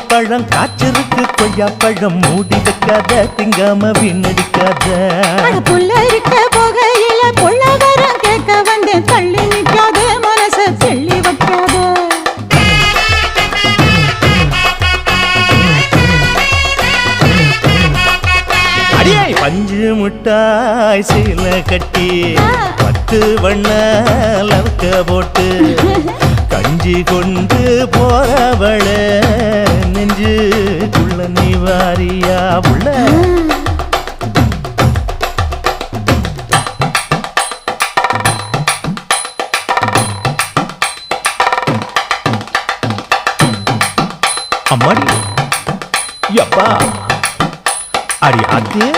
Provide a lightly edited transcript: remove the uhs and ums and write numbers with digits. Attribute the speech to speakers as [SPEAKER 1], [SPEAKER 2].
[SPEAKER 1] பழம் காய்ச்சிருக்கு கொய்யா பழம் மூடி வைக்காத திங்காம வீணடிக்காத
[SPEAKER 2] புள்ள இருக்க போகையில புள்ள வரம் கேட்க வந்தேன் தள்ளி நிற்காத மனச தெள்ளி வைக்காத
[SPEAKER 1] அடியே பஞ்சு முட்டாய் சீல கட்டி 10 வண்ண லவக்க போட்டு கஞ்சி கொண்டு போறவள நெஞ்சுக்குள்ள நீ வாரியா உள்ள அம்மாடி யப்பா அடி ஆத்தியே